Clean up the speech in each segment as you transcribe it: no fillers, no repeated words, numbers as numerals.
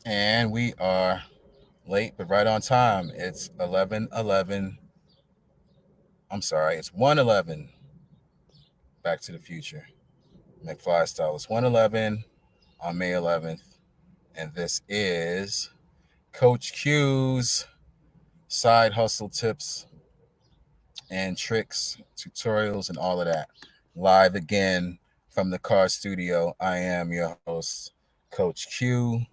And we are late, but right on time. It's 11:11. I'm sorry, it's 1:11. Back to the Future. McFly style. It's 1:11 on May 11th. And this is Coach Q's side hustle tips and tricks, tutorials, and all of that. Live again from the car studio. I am your host, Coach Q.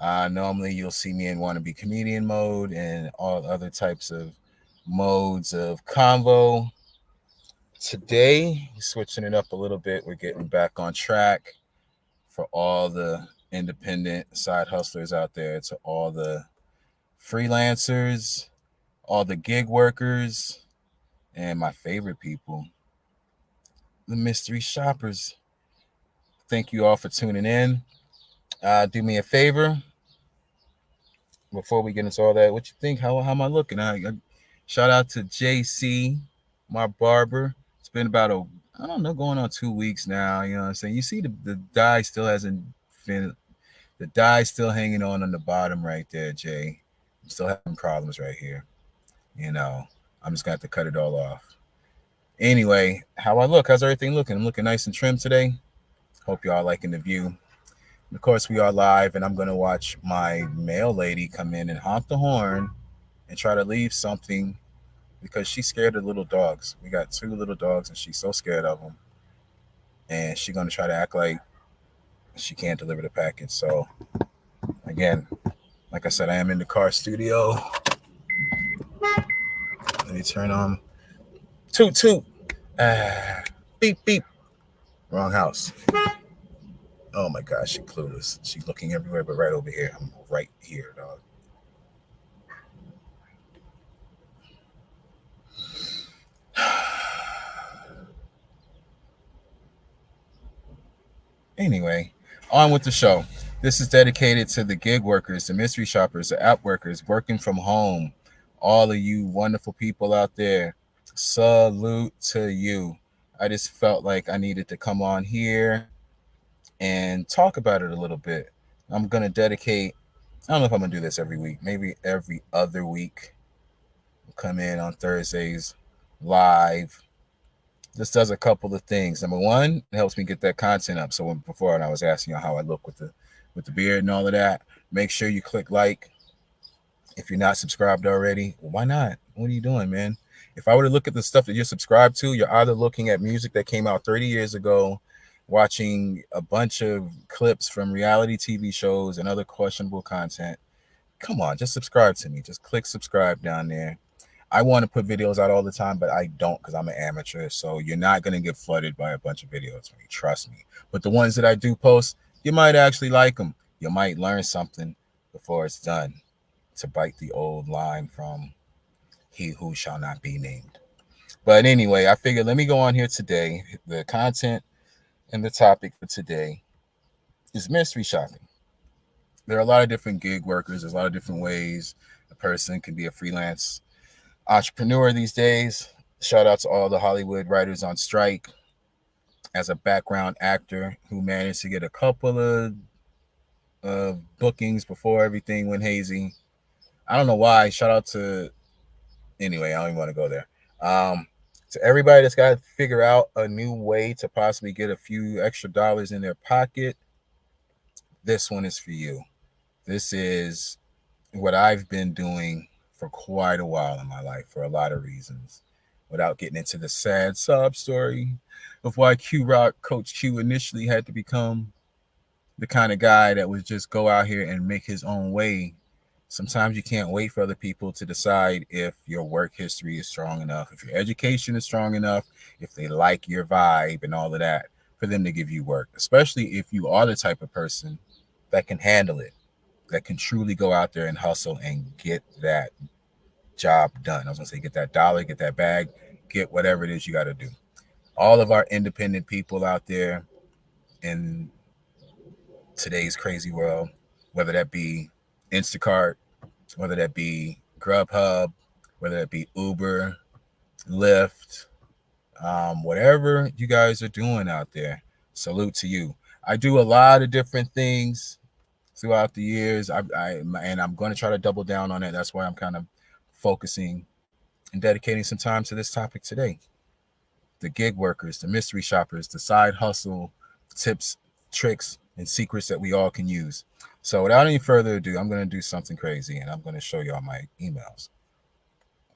Normally, you'll see me in wannabe comedian mode and all other types of modes of convo. Today, switching it up a little bit, we're getting back on track for all the independent side hustlers out there, to all the freelancers, all the gig workers, and my favorite people, the mystery shoppers. Thank you all for tuning in. Do me a favor before we get into all that. What you think? How am I looking? I shout out to JC, my barber. It's been about I don't know, going on 2 weeks now. You know what I'm saying? You see the dye still hasn't been, the dye still hanging on the bottom right there, Jay. I'm still having problems right here. You know, I'm just gonna have to cut it all off. Anyway, how I look? How's everything looking? I'm looking nice and trim today. Hope y'all liking the view. Of course, we are live, and I'm gonna watch my mail lady come in and honk the horn and try to leave something because she's scared of little dogs. We got two little dogs, and she's so scared of them, and she's gonna try to act like she can't deliver the package. So again, like I said, I am in the car studio. Let me turn on toot toot. Beep beep. Wrong house. Oh my gosh, she's clueless. She's looking everywhere but right over here. I'm right here, dog. Anyway, on with the show. This is dedicated to the gig workers, the mystery shoppers, the app workers working from home. All of you wonderful people out there, salute to you. I just felt like I needed to come on here and talk about it a little bit. I'm going to dedicate, I don't know if I'm going to do this every week, maybe every other week. I'll come in on Thursdays live. This does a couple of things. Number one, it helps me get that content up. So before, and I was asking you how I look with the beard and all of that, make sure you click like. If you're not subscribed already, why not? What are you doing, man? If I were to look at the stuff that you're subscribed to, you're either looking at music that came out 30 years ago, watching a bunch of clips from reality TV shows and other questionable content. Come on, just subscribe to me. Just click subscribe down there. I want to put videos out all the time, but I don't because I'm an amateur. So you're not going to get flooded by a bunch of videos from me. Trust me. But the ones that I do post, you might actually like them. You might learn something before it's done, to bite the old line from He Who Shall Not Be Named. But anyway, I figured let me go on here today. The content and the topic for today is mystery shopping. There are a lot of different gig workers. There's a lot of different ways a person can be a freelance entrepreneur these days. Shout out to all the Hollywood writers on strike. As a background actor who managed to get a couple of bookings before everything went hazy. I don't know why. Shout out to, anyway, I don't even want to go there. To everybody that's got to figure out a new way to possibly get a few extra dollars in their pocket, this one is for you. This is what I've been doing for quite a while in my life for a lot of reasons, without getting into the sad sob story of why Q Rock Coach Q initially had to become the kind of guy that would just go out here and make his own way. Sometimes you can't wait for other people to decide if your work history is strong enough, if your education is strong enough, if they like your vibe and all of that, for them to give you work, especially if you are the type of person that can handle it, that can truly go out there and hustle and get that job done. I was gonna say, get that dollar, get that bag, get whatever it is you got to do. All of our independent people out there in today's crazy world, whether that be Instacart, whether that be Grubhub, whether that be Uber, Lyft, whatever you guys are doing out there, salute to you. I do a lot of different things throughout the years. And I'm going to try to double down on it. That's why I'm kind of focusing and dedicating some time to this topic today. The gig workers, the mystery shoppers, the side hustle tips, tricks, and secrets that we all can use. So without any further ado, I'm going to do something crazy and I'm going to show y'all my emails.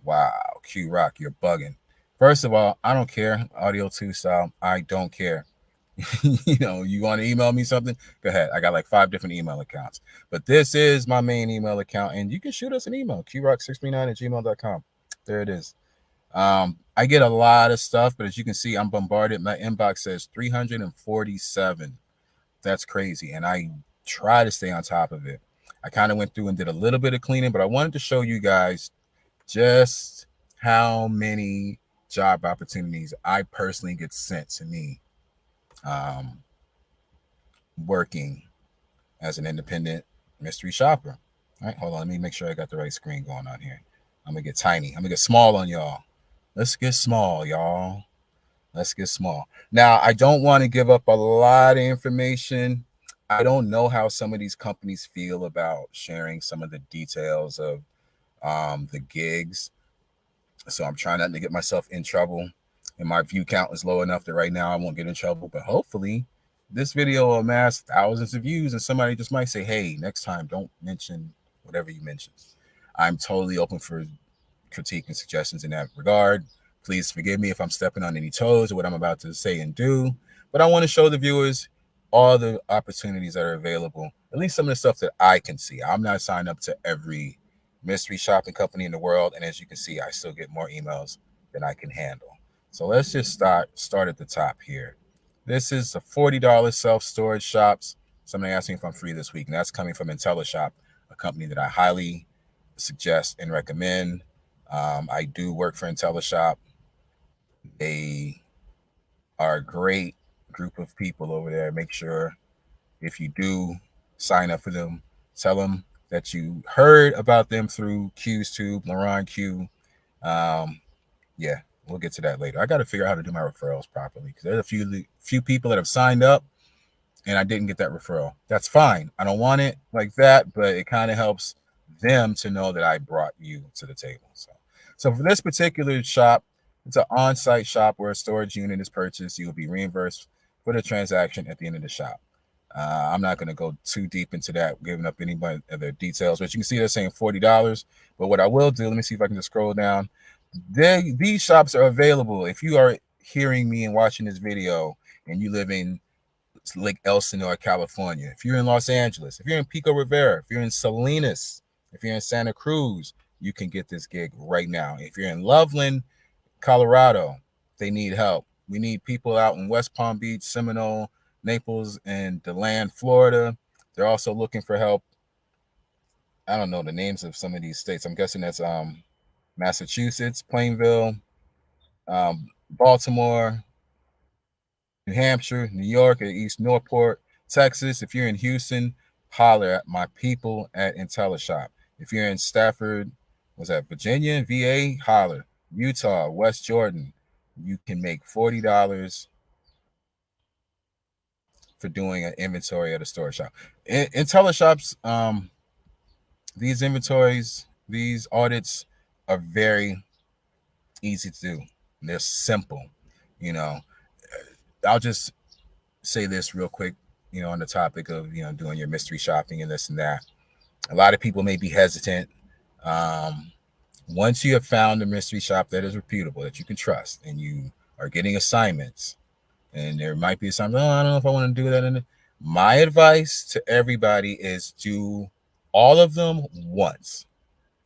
Wow, Q Rock, you're bugging. First of all, I don't care. Audio 2 style, I don't care. You want to email me something? Go ahead. I got like 5 different email accounts. But this is my main email account, and you can shoot us an email, qrock639@gmail.com. There it is. I get a lot of stuff, but as you can see, I'm bombarded. My inbox says 347. That's crazy. And I try to stay on top of it. I kind of went through and did a little bit of cleaning, but I wanted to show you guys just how many job opportunities I personally get sent to me working as an independent mystery shopper. All right, hold on. Let me make sure I got the right screen going on here. I'm going to get tiny. I'm going to get small on y'all. Let's get small, y'all. Let's get small. Now, I don't want to give up a lot of information. I don't know how some of these companies feel about sharing some of the details of the gigs. So I'm trying not to get myself in trouble. And my view count is low enough that right now I won't get in trouble. But hopefully this video will amass thousands of views and somebody just might say, hey, next time don't mention whatever you mentioned. I'm totally open for critique and suggestions in that regard. Please forgive me if I'm stepping on any toes or what I'm about to say and do. But I want to show the viewers all the opportunities that are available, at least some of the stuff that I can see. I'm not signed up to every mystery shopping company in the world. And as you can see, I still get more emails than I can handle. So let's just start at the top here. This is a $40 self-storage shops. Somebody asked me if I'm free this week, and that's coming from IntelliShop, a company that I highly suggest and recommend. I do work for IntelliShop. They are a great group of people over there. Make sure if you do sign up for them, tell them that you heard about them through Q's Tube, Laron Q. Yeah, we'll get to that later. I got to figure out how to do my referrals properly because there's a few people that have signed up and I didn't get that referral. That's fine. I don't want it like that, but it kind of helps them to know that I brought you to the table. So for this particular shop, it's an on-site shop where a storage unit is purchased. You will be reimbursed for the transaction at the end of the shop. I'm not going to go too deep into that, giving up any of the details, but you can see they're saying $40. But what I will do, let me see if I can just scroll down. These shops are available. If you are hearing me and watching this video and you live in Lake Elsinore, California, if you're in Los Angeles, if you're in Pico Rivera, if you're in Salinas, if you're in Santa Cruz, you can get this gig right now. If you're in Loveland, Colorado, they need help. We need people out in West Palm Beach, Seminole, Naples, and DeLand, Florida. They're also looking for help. I don't know the names of some of these states. I'm guessing that's Massachusetts, Plainville, Baltimore, New Hampshire, New York, at East Norport, Texas. If you're in Houston, holler at my people at IntelliShop. If you're in Stafford, was that Virginia, VA, holler. Utah, West Jordan, you can make $40 for doing an inventory at a storage shop. IntelliShops, these inventories, these audits are very easy to do. They're simple. You know, I'll just say this real quick, on the topic of, doing your mystery shopping and this and that. A lot of people may be hesitant. Once you have found a mystery shop that is reputable, that you can trust, and you are getting assignments, and there might be something, I don't know if I want to do that. My advice to everybody is do all of them once.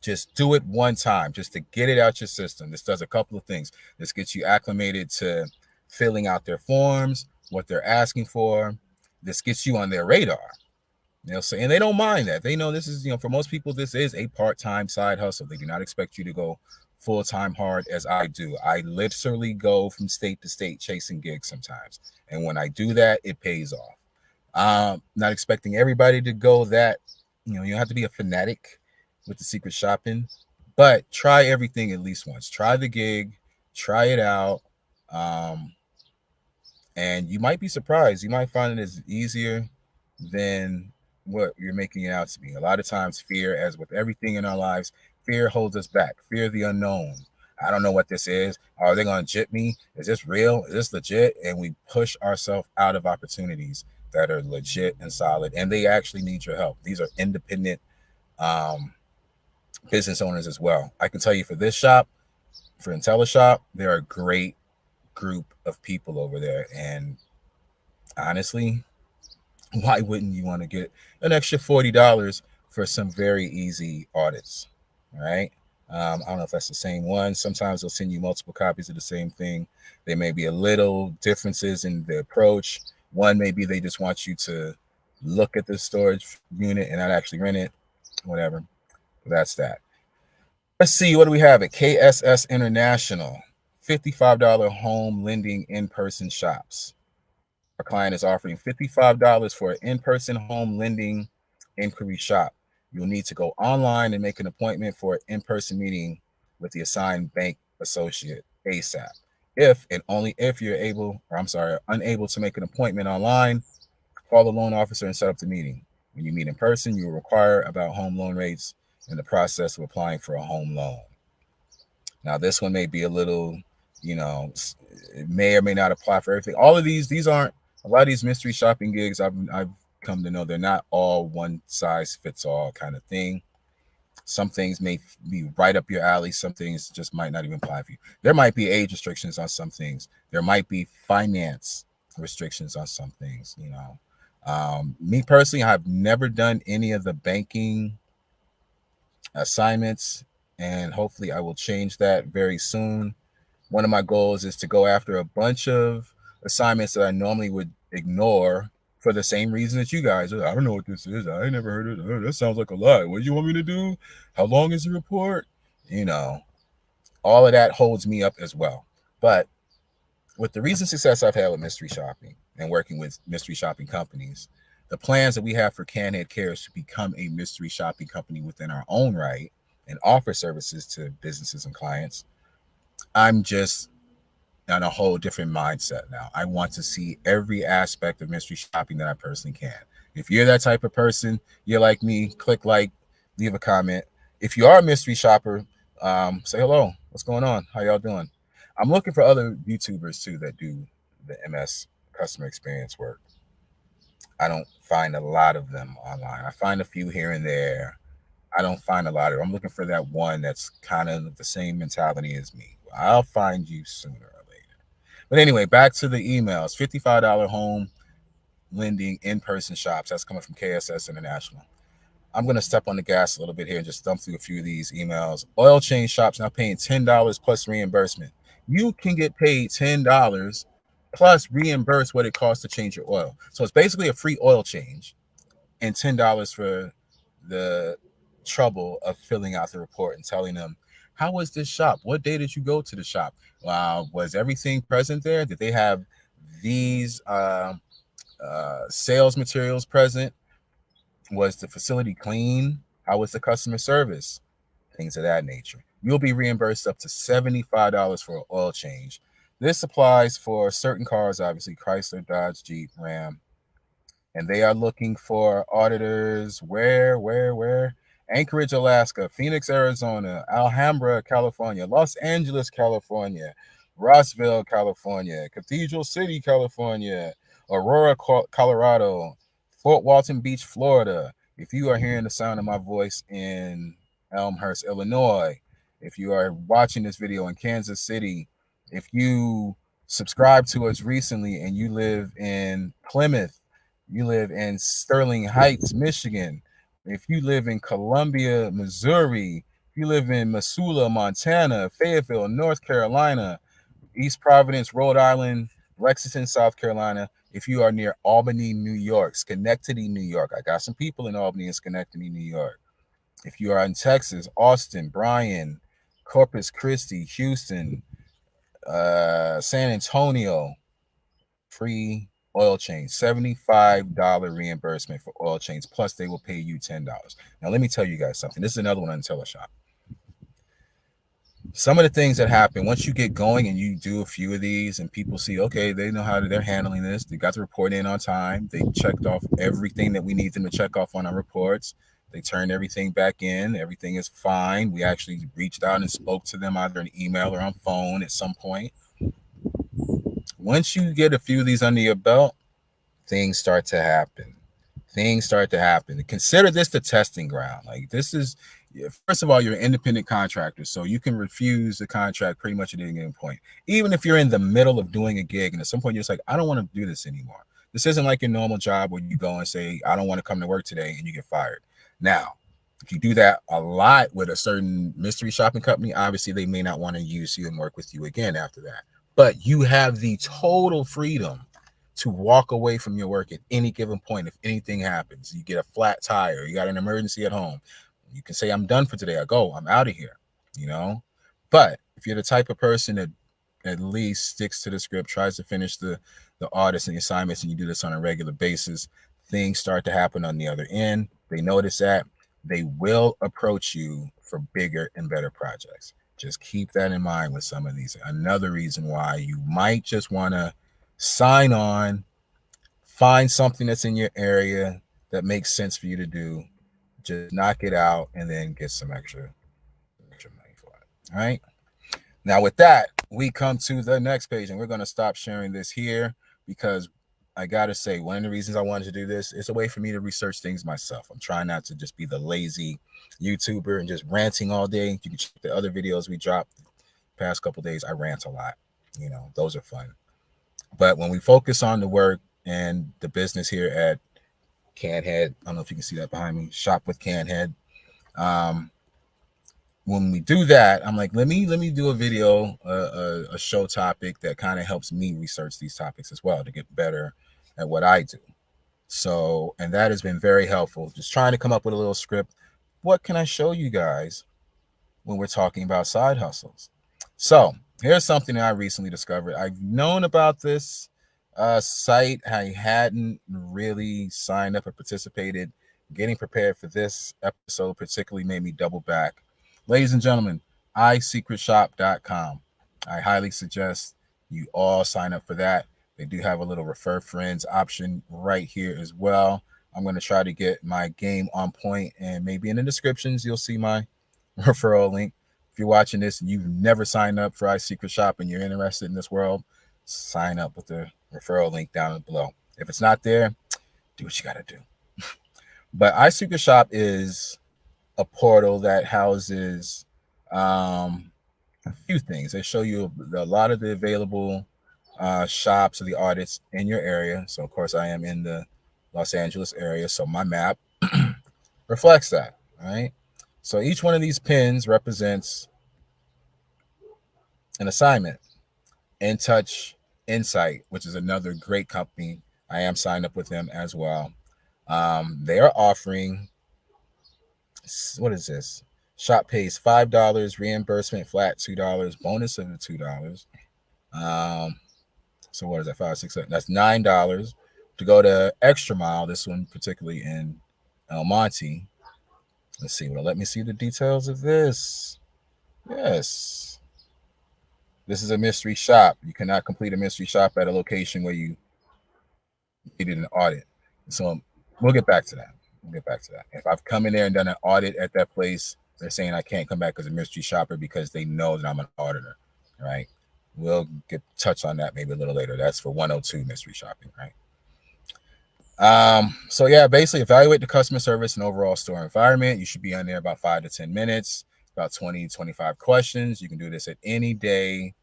Just do it one time, just to get it out your system. This does a couple of things. This gets you acclimated to filling out their forms, what they're asking for. This gets you on their radar. So, and they don't mind that. They know this is, for most people, this is a part-time side hustle. They do not expect you to go full-time hard as I do. I literally go from state to state chasing gigs sometimes. And when I do that, it pays off. Not expecting everybody to go that, you don't have to be a fanatic with the secret shopping, but try everything at least once. Try the gig, try it out. And you might be surprised. You might find it is easier than what you're making it out to be. A lot of times, fear, as with everything in our lives, fear holds us back. Fear of the unknown. I don't know what this is. Are they going to jip me? Is this real? Is this legit? And we push ourselves out of opportunities that are legit and solid, and they actually need your help. These are independent um, business owners as well. I can tell you for this shop, for IntelliShop, they're a great group of people over there. And honestly, why wouldn't you want to get an extra $40 for some very easy audits? All right. I don't know if that's the same one. Sometimes they'll send you multiple copies of the same thing. There may be a little differences in the approach. One, maybe they just want you to look at the storage unit and not actually rent it, whatever. That's that. Let's see, what do we have at KSS International? $55 home lending in-person shops. Our client is offering $55 for an in-person home lending inquiry shop. You'll need to go online and make an appointment for an in-person meeting with the assigned bank associate ASAP. If and only if you're unable to make an appointment online, call the loan officer and set up the meeting. When you meet in person, you will require about home loan rates and the process of applying for a home loan. Now, this one may be a little, it may or may not apply for everything. All of these aren't, a lot of these mystery shopping gigs, I've come to know they're not all one size fits all kind of thing. Some things may be right up your alley. Some things just might not even apply for you. There might be age restrictions on some things. There might be finance restrictions on some things, Me personally, I've never done any of the banking assignments, and hopefully I will change that very soon. One of my goals is to go after a bunch of assignments that I normally would ignore for the same reason that you guys are. I don't know what this is. I never heard it. Oh, that sounds like a lot. What do you want me to do? How long is the report? All of that holds me up as well. But with the recent success I've had with mystery shopping and working with mystery shopping companies, the plans that we have for Canhead Cares to become a mystery shopping company within our own right and offer services to businesses and clients, I'm just on a whole different mindset now. I want to see every aspect of mystery shopping that I personally can. If you're that type of person, you're like me, click like, leave a comment. If you are a mystery shopper, say hello. What's going on? How y'all doing? I'm looking for other YouTubers too that do the MS customer experience work. I don't find a lot of them online. I find a few here and there. I don't find a lot of them. I'm looking for that one that's kind of the same mentality as me. I'll find you sooner or later. But anyway, back to the emails. $55 home lending in-person shops. That's coming from KSS International. I'm going to step on the gas a little bit here and just thumb through a few of these emails. Oil change shops now paying $10 plus reimbursement. You can get paid $10 plus reimburse what it costs to change your oil. So it's basically a free oil change and $10 for the trouble of filling out the report and telling them, how was this shop? What day did you go to the shop? Was everything present there? Did they have these sales materials present? Was the facility clean? How was the customer service? Things of that nature. You'll be reimbursed up to $75 for an oil change. This applies for certain cars, obviously, Chrysler, Dodge, Jeep, Ram. And they are looking for auditors where? Anchorage, Alaska, Phoenix, Arizona, Alhambra, California, Los Angeles, California, Rossville, California, Cathedral City, California, Aurora, Colorado, Fort Walton Beach, Florida. If you are hearing the sound of my voice in Elmhurst, Illinois, if you are watching this video in Kansas City, if you subscribe to us recently and you live in Plymouth, you live in Sterling Heights, Michigan, if you live in Columbia, Missouri, if you live in Missoula, Montana, Fayetteville, North Carolina, East Providence, Rhode Island, Lexington, South Carolina, if you are near Albany, New York, Schenectady, New York, I got some people in Albany and Schenectady, New York. If you are in Texas, Austin, Bryan, Corpus Christi, Houston, San Antonio, free oil change, $75 reimbursement for oil change, plus they will pay you $10. Now, let me tell you guys something. This is another one on IntelliShop. some of the things that happen once you get going and you do a few of these and people see, okay, they know how they're handling this. They got the report in on time. They checked off everything that we need them to check off on our reports. They turned everything back in. Everything is fine. We actually reached out and spoke to them either an email or on phone at some point. Once you get a few of these under your belt, things start to happen. Things start to happen. Consider this the testing ground. Like, this is, first of all, you're an independent contractor, so you can refuse the contract pretty much at any given point. Even if you're in the middle of doing a gig and at some point you're just like, I don't want to do this anymore. This isn't like your normal job where you go and say, I don't want to come to work today and you get fired. Now, if you do that a lot with a certain mystery shopping company, obviously they may not want to use you and work with you again after that. But you have the total freedom to walk away from your work at any given point. If anything happens, you get a flat tire, you got an emergency at home, you can say, I'm done for today. I go, I'm out of here, you know? But if you're the type of person that at least sticks to the script, tries to finish the audits and the assignments, and you do this on a regular basis, things start to happen on the other end. They notice that. They will approach you for bigger and better projects. Just keep that in mind with some of these. Another reason why you might just want to sign on, find something that's in your area that makes sense for you to do, just knock it out, and then get some extra money for it. All right. Now, with that, we come to the next page, and we're going to stop sharing this here because I got to say, one of the reasons I wanted to do this is a way for me to research things myself. I'm trying not to just be the lazy YouTuber and just ranting all day. You can check the other videos we dropped the past couple days. I rant a lot. Those are fun. But when we focus on the work and the business here at Canhead, I don't know if you can see that behind me, Shop with Canhead. When we do that, I'm like, let me do a video, a show topic that kind of helps me research these topics as well to get better at what I do. So, and that has been very helpful. Just trying to come up with a little script. What can I show you guys when we're talking about side hustles? So here's something that I recently discovered. I've known about this site. I hadn't really signed up or participated. Getting prepared for this episode particularly made me double back. Ladies and gentlemen, isecretshop.com. I highly suggest you all sign up for that. They do have a little refer friends option right here as well. I'm going to try to get my game on point, and maybe in the descriptions you'll see my referral link. If you're watching this and you've never signed up for iSecret Shop and you're interested in this world, sign up with the referral link down below. If it's not there, do what you got to do. But iSecret Shop is a portal that houses a few things. They show you a lot of the available shops or the audits in your area. So, of course, I am in the Los Angeles area, so my map reflects that, right? So each one of these pins represents an assignment. In Touch Insight, which is another great company. I am signed up with them as well. They are offering, what is this? Shop pays $5, reimbursement flat $2, bonus of the $2. So what is that? 5, 6, 7. That's $9 to go to Extra Mile. This one particularly in El Monte. Let's see. Will it let me see the details of this? Yes. This is a mystery shop. You cannot complete a mystery shop at a location where you needed an audit. So we'll get back to that. If I've come in there and done an audit at that place, they're saying I can't come back as a mystery shopper because they know that I'm an auditor, right? We'll get touch on that maybe a little later. That's for 102 mystery shopping, right? So yeah, basically evaluate the customer service and overall store environment. You should be on there about 5 to 10 minutes, about 20, 25 questions. You can do this at any day.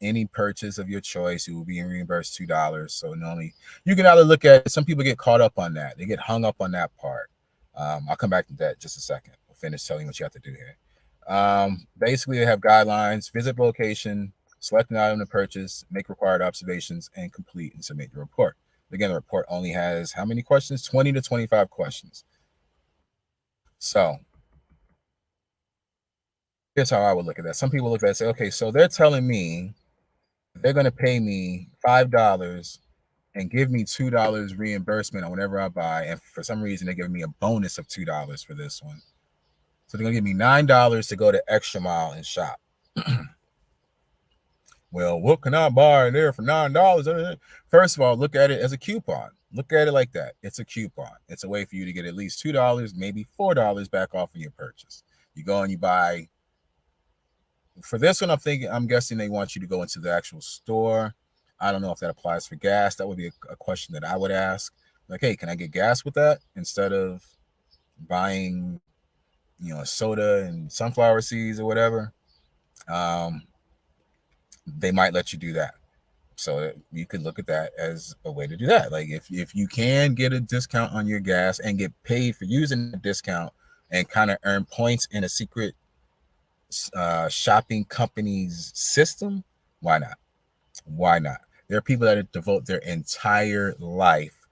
Any purchase of your choice, you will be reimbursed $2. So normally you can either look at, some people get caught up on that. They get hung up on that part. I'll come back to that in just a second. We'll finish telling you what you have to do here. Basically, they have guidelines: visit location, select an item to purchase, make required observations, and complete and submit your report. Again, the report only has how many questions? 20 to 25 questions. So here's how I would look at that. Some people look at that and say, okay, so they're telling me they're going to pay me $5 and give me $2 reimbursement on whatever I buy. And for some reason, they're giving me a bonus of $2 for this one. So they're gonna give me $9 to go the extra mile and shop. Well, what can I buy there for $9? First of all, look at it as a coupon. Look at it like that. It's a coupon. It's a way for you to get at least $2, maybe $4 back off of your purchase. You go and you buy. For this one, I'm guessing they want you to go into the actual store. I don't know if that applies for gas. That would be a question that I would ask. Like, hey, can I get gas with that instead of buying, a soda and sunflower seeds or whatever? They might let you do that. So you could look at that as a way to do that. Like if you can get a discount on your gas and get paid for using the discount and kind of earn points in a secret shopping company's system, why not? Why not? There are people that devote their entire life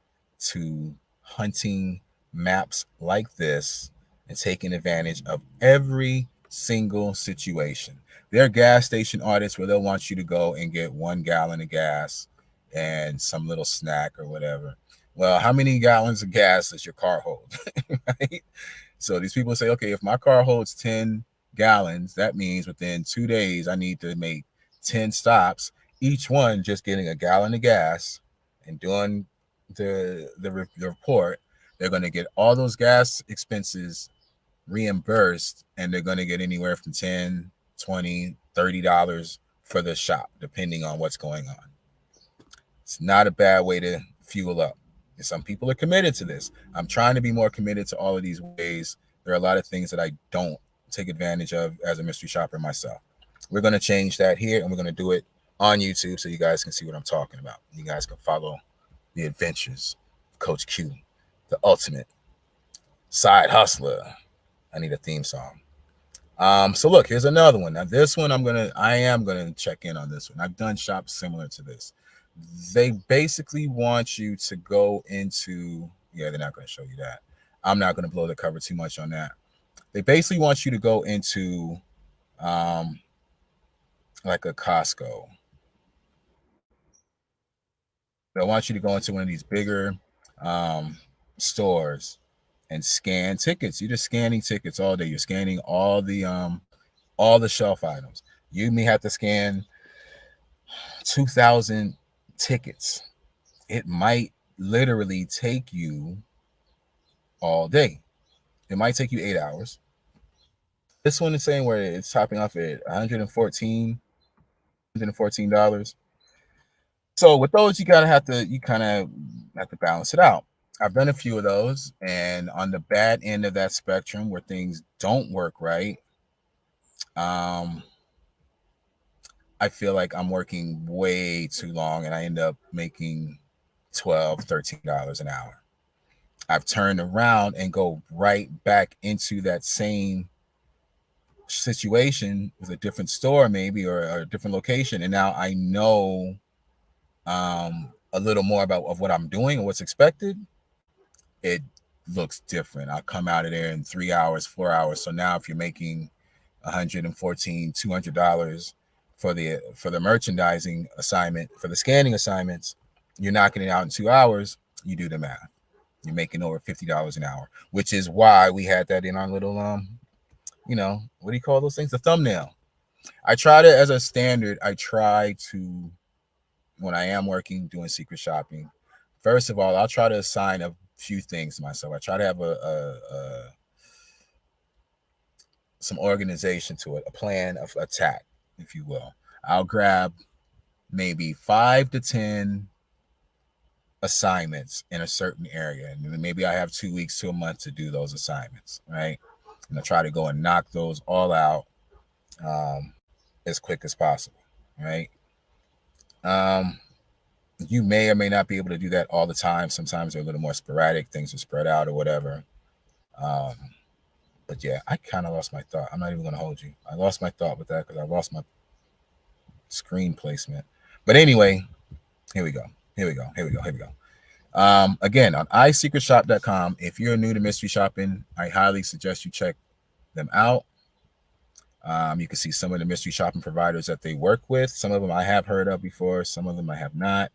to hunting maps like this and taking advantage of every single situation. There are gas station audits where they'll want you to go and get 1 gallon of gas and some little snack or whatever. Well, how many gallons of gas does your car hold? Right? So these people say, okay, if my car holds 10 gallons, that means within 2 days I need to make 10 stops, each one just getting a gallon of gas and doing the report. They're going to get all those gas expenses reimbursed, and they're going to get anywhere from 10, 20, $30 for the shop, depending on what's going on. It's not a bad way to fuel up. And some people are committed to this. I'm trying to be more committed to all of these ways. There are a lot of things that I don't take advantage of as a mystery shopper myself. We're going to change that here, and we're going to do it on YouTube so you guys can see what I'm talking about. You guys can follow the adventures of Coach Q, the ultimate side hustler. I need a theme song. So look, here's another one. Now this one I am gonna check in on this one. I've done shops similar to this. They basically want you to go into, they're not gonna show you that. I'm not gonna blow the cover too much on that. They basically want you to go into like a Costco. They want you to go into one of these bigger stores and scan tickets. You're just scanning tickets all day. You're scanning all the shelf items. You may have to scan 2,000 tickets. It might literally take you all day. It might take you 8 hours. This one is saying where it's topping off at $114. So with those, you kind of have to balance it out. I've done a few of those, and on the bad end of that spectrum where things don't work right, I feel like I'm working way too long and I end up making $12, $13 an hour. I've turned around and go right back into that same situation with a different store maybe or a different location, and now I know a little more about of what I'm doing and what's expected. It looks different. I'll come out of there in 3 hours, 4 hours. So now if you're making $114, $200 for the merchandising assignment, for the scanning assignments, you're knocking it out in 2 hours. You do the math. You're making over $50 an hour, which is why we had that in our little what do you call those things? The thumbnail. I try to, as a standard, when I am working doing secret shopping, first of all, I'll try to assign a few things to myself. I try to have some organization to it, a plan of attack, if you will. I'll grab maybe 5 to 10 assignments in a certain area, and maybe I have 2 weeks to a month to do those assignments, right? And I try to go and knock those all out as quick as possible, right? You may or may not be able to do that all the time. Sometimes they're a little more sporadic, things are spread out or whatever. But yeah, I kind of lost my thought. I'm not even going to hold you. I lost my thought with that because I lost my screen placement. But anyway, here we go. Again, on isecretshop.com, if you're new to mystery shopping, I highly suggest you check them out. You can see some of the mystery shopping providers that they work with. Some of them I have heard of before. Some of them I have not.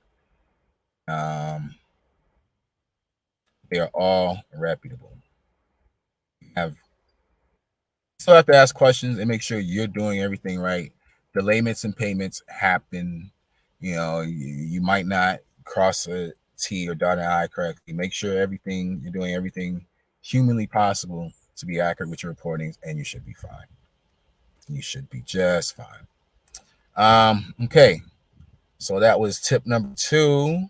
They are all reputable. still have to ask questions and make sure you're doing everything right. Delayments and payments happen. You might not cross a T or dot an I correctly. Make sure you're doing everything humanly possible to be accurate with your reportings, and you should be fine. You should be just fine. Okay, so that was tip number 2.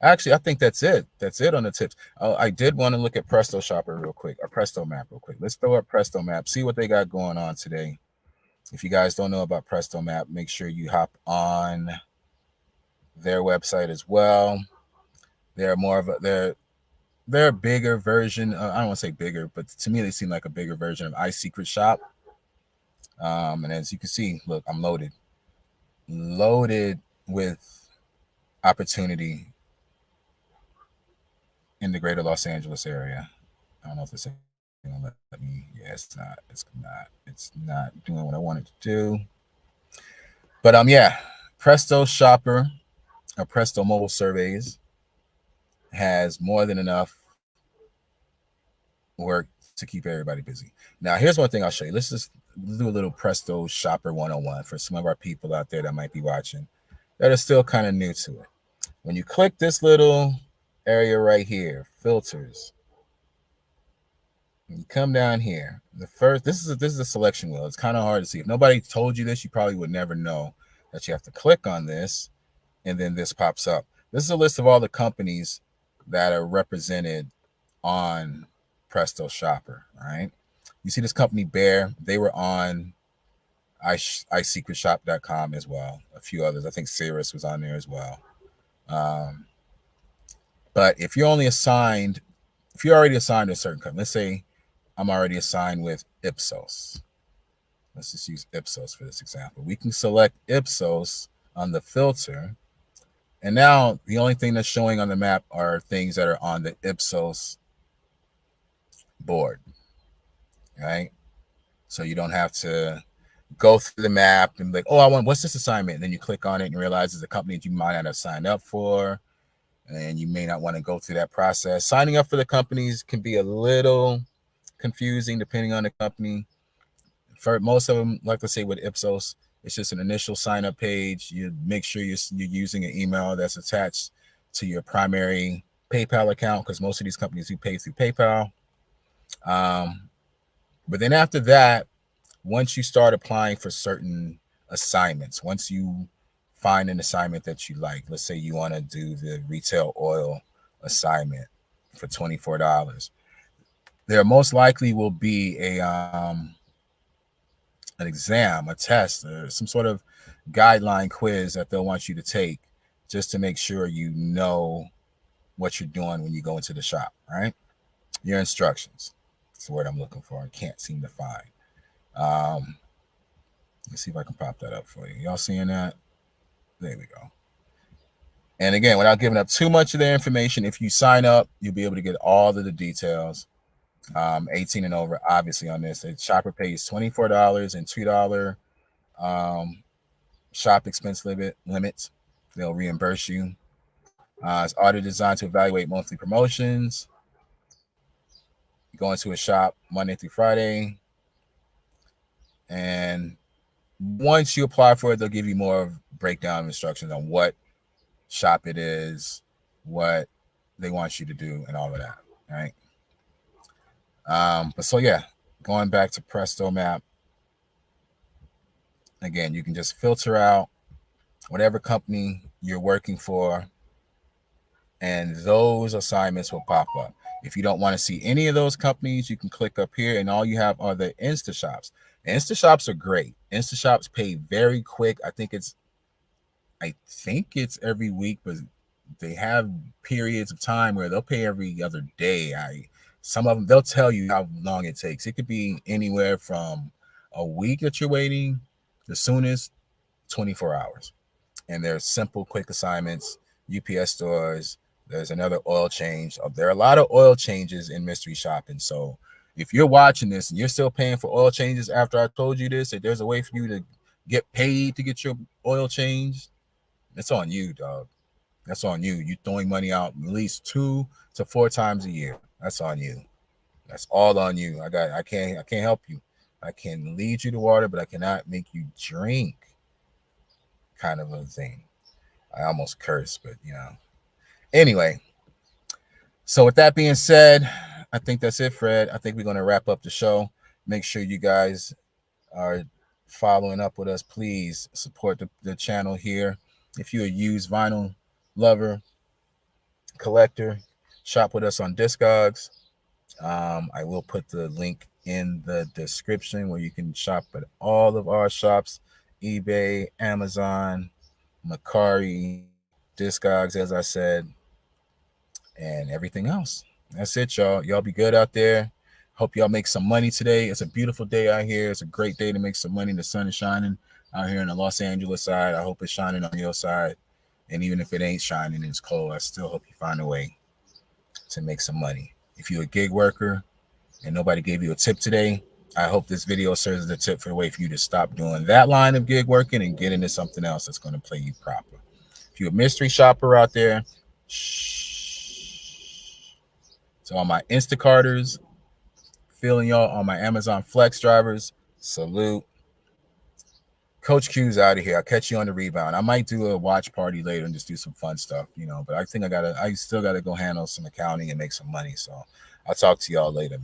Actually, I think that's it. That's it on the tips. Oh, I did want to look at Presto Shopper real quick, or Presto Map real quick. Let's throw up Presto Map, see what they got going on today. If you guys don't know about Presto Map, make sure you hop on their website as well. They're more of they're a bigger version. I don't want to say bigger, but to me they seem like a bigger version of iSecret Shop. And as you can see, look, I'm loaded with opportunity in the greater Los Angeles area. I don't know if this thing will let me. Yeah, it's not doing what I wanted to do. But yeah, Presto Shopper or Presto Mobile Surveys has more than enough work to keep everybody busy. Now, here's one thing I'll show you. Let's just do a little Presto Shopper 101 for some of our people out there that might be watching that are still kind of new to it. When you click this little area right here, filters, you come down here. This is a selection wheel. It's kind of hard to see. If nobody told you this, you probably would never know that you have to click on this, and then this pops up. This is a list of all the companies that are represented on Presto Shopper. All right. You see this company Bear. They were on iSecretShop.com as well. A few others. I think Cirrus was on there as well. But if you're already assigned to a certain company, let's say I'm already assigned with Ipsos. Let's just use Ipsos for this example. We can select Ipsos on the filter. And now the only thing that's showing on the map are things that are on the Ipsos board, right? So you don't have to go through the map and be like, oh, what's this assignment? And then you click on it and realize it's a company that you might not have signed up for, and you may not want to go through that process. Signing up for the companies can be a little confusing depending on the company. For most of them, like I say with Ipsos, it's just an initial sign up page. You make sure you're using an email that's attached to your primary PayPal account, because most of these companies do pay through PayPal. But then after that, once you start applying for certain assignments, once you find an assignment that you like, let's say you want to do the retail oil assignment for $24, there most likely will be an exam, a test, or some sort of guideline quiz that they'll want you to take just to make sure you know what you're doing when you go into the shop, right? Your instructions. That's the word I'm looking for. I can't seem to find. Let's see if I can pop that up for you. Y'all seeing that? There we go. And again, without giving up too much of their information, if you sign up, you'll be able to get all of the details. 18 and over, obviously, on this. The shopper pays $24 and $2 shop expense limits. They'll reimburse you. It's auto designed to evaluate monthly promotions. You go into a shop Monday through Friday, and once you apply for it, they'll give you more breakdown instructions on what shop it is, what they want you to do, and all of that, right? But so yeah, going back to Presto Map, again, you can just filter out whatever company you're working for, and those assignments will pop up. If you don't want to see any of those companies, you can click up here, and all you have are the InstaShops. InstaShops are great. InstaShops pay very quick. I think it's every week, but they have periods of time where they'll pay every other day. Some of them, they'll tell you how long it takes. It could be anywhere from a week that you're waiting, the soonest 24 hours. And they're simple, quick assignments. UPS stores. There's another oil change. There are a lot of oil changes in mystery shopping. So if you're watching this and you're still paying for oil changes after I told you this, if there's a way for you to get paid to get your oil changed, it's on you, dog. That's on you. You're throwing money out at least 2 to 4 times a year. That's on you. That's all on you. I can't help you. I can lead you to water, but I cannot make you drink, kind of a thing. I almost cursed, but Anyway, so with that being said, I think that's it, Fred. I think we're going to wrap up the show. Make sure you guys are following up with us. Please support the channel here. If you're a used vinyl lover, collector, shop with us on Discogs. I will put the link in the description where you can shop at all of our shops: eBay, Amazon, Macari, Discogs, as I said, and everything else. That's it, y'all. Y'all be good out there. Hope y'all make some money today. It's a beautiful day out here. It's a great day to make some money. The sun is shining out here in the Los Angeles side. I hope it's shining on your side. And even if it ain't shining and it's cold, I still hope you find a way to make some money. If you're a gig worker and nobody gave you a tip today, I hope this video serves as a tip for the way for you to stop doing that line of gig working and get into something else that's going to play you proper. If you're a mystery shopper out there, shh. So all my Instacarters, feeling y'all, on my Amazon Flex drivers, salute. Coach Q's out of here. I'll catch you on the rebound. I might do a watch party later and just do some fun stuff, but I think I still gotta go handle some accounting and make some money. So I'll talk to y'all later, man.